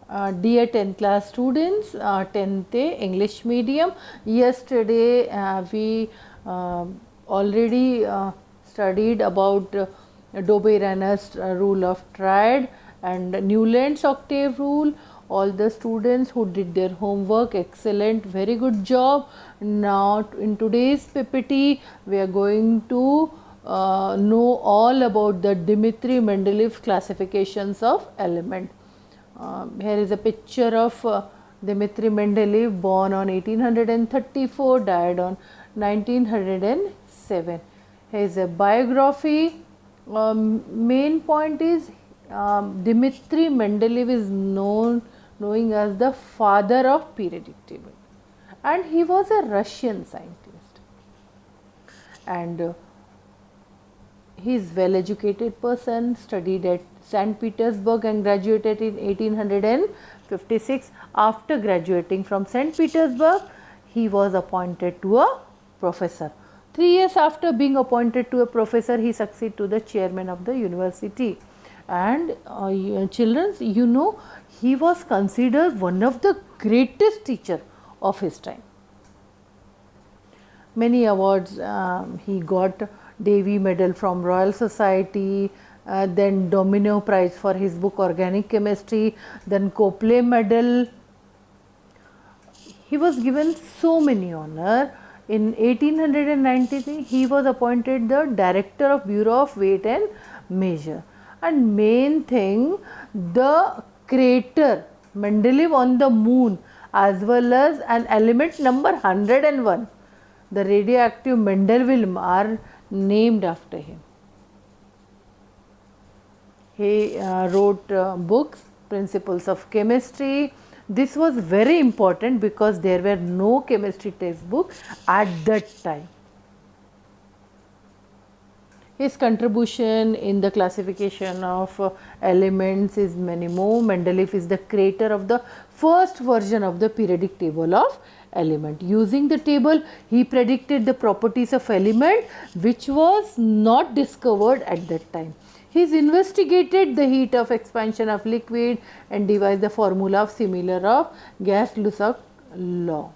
Dear 10th class students, 10th English medium, yesterday we already studied about Dobbe-Rana's rule of triad and Newland's octave rule. All the students who did their homework, excellent, very good job. Now in today's PPT we are going to know all about the Dmitry Mendelev's classifications of element. Here is a picture of Dmitry Mendeleev, born on 1834, died on 1907. His biography, main point is Dmitry Mendeleev is knowing as the father of periodic table, and he was a Russian scientist, and he is well educated person, studied at St. Petersburg and graduated in 1856. After graduating from St. Petersburg, he was appointed to a professor. 3 years after being appointed to a professor, he succeeded to the chairman of the university. And children, you know, he was considered one of the greatest teacher of his time. Many awards he got. Davy Medal from Royal Society, then Domino Prize for his book Organic Chemistry, then Copley Medal. He was given so many honor. In 1893, he was appointed the Director of Bureau of Weight and Measure. And main thing, the crater Mendeleev on the moon, as well as an element number 101, the radioactive Mendelwilm, are named after him. He wrote books, Principles of Chemistry. This was very important because there were no chemistry textbook at that time. His contribution in the classification of elements is many more. Mendeleev is the creator of the first version of the periodic table of element. Using the table, he predicted the properties of element which was not discovered at that time. He has investigated the heat of expansion of liquid and devised the formula of similar of Gas-Lussac law.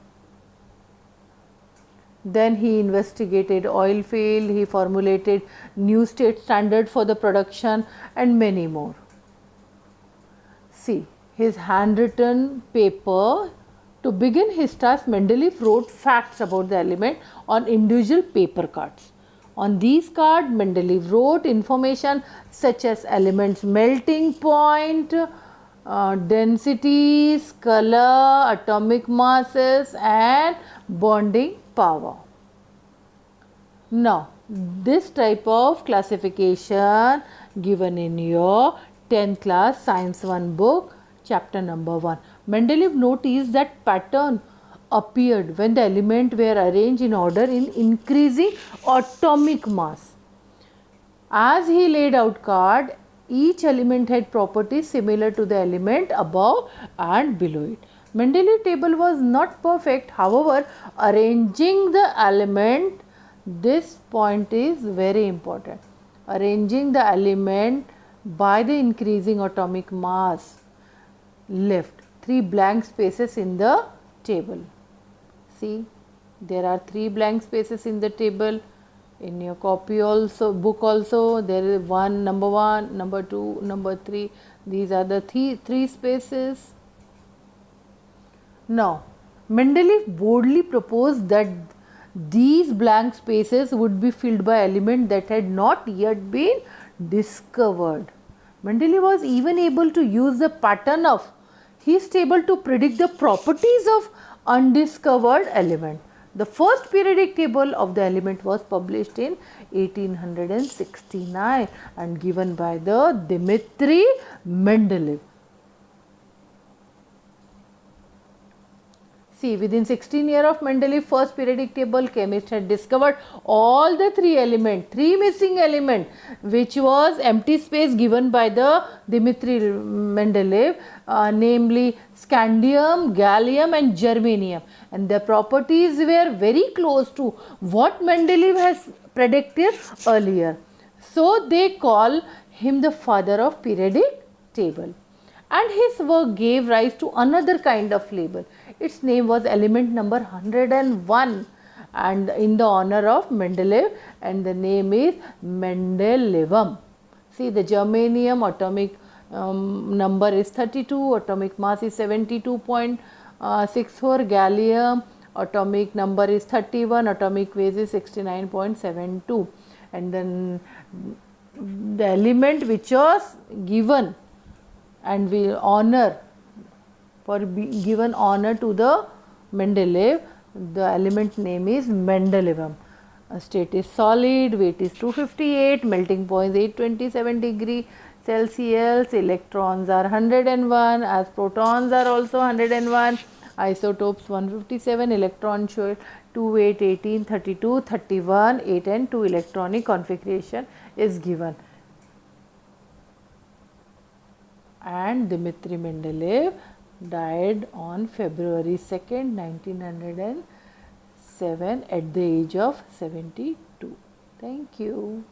Then he investigated oil field, he formulated new state standard for the production and many more. See, his handwritten paper. To begin his task, Mendeleev wrote facts about the element on individual paper cards. On these cards, Mendeleev wrote information such as elements melting point, densities, color, atomic masses and bonding power. Now, this type of classification given in your 10th class Science 1 book, chapter number 1. Mendeleev noticed that pattern appeared when the elements were arranged in order in increasing atomic mass. As he laid out card, each element had properties similar to the element above and below it. Mendeleev table was not perfect, however, arranging the element, this point is very important. Arranging the element by the increasing atomic mass left 3 blank spaces in the table. See, there are 3 blank spaces in the table. In your copy also, book also, there is number 1, number 2, number 3. These are the 3 spaces. Now, Mendeleev boldly proposed that these blank spaces would be filled by elements that had not yet been discovered. Mendeleev was even able to use the pattern of his table to predict the properties of undiscovered element. The first periodic table of the element was published in 1869 and given by the Dmitry Mendeleev. See, within 16 years of Mendeleev's first periodic table, chemists had discovered all the 3 missing elements, which was empty space given by the Dmitry Mendeleev, namely scandium, gallium and germanium, and their properties were very close to what Mendeleev has predicted earlier. So, they call him the father of periodic table. and his work gave rise to another kind of label. Its name was element number 101 and in the honor of Mendeleev, and the name is Mendelevum. See, the germanium atomic number is 32, atomic mass is 72.64, gallium atomic number is 31, atomic weight is 69.72, and then the element which was given and we honor for given honor to the Mendeleev, the element name is Mendelevum. State is solid, weight is 258, melting point is 827 degree Celsius, electrons are 101, as protons are also 101, isotopes 157, electron show 2, 8, 18, 32, 31, 8 and 2 electronic configuration is given. And Dmitry Mendeleev died on February 2nd, 1907 at the age of 72. Thank you.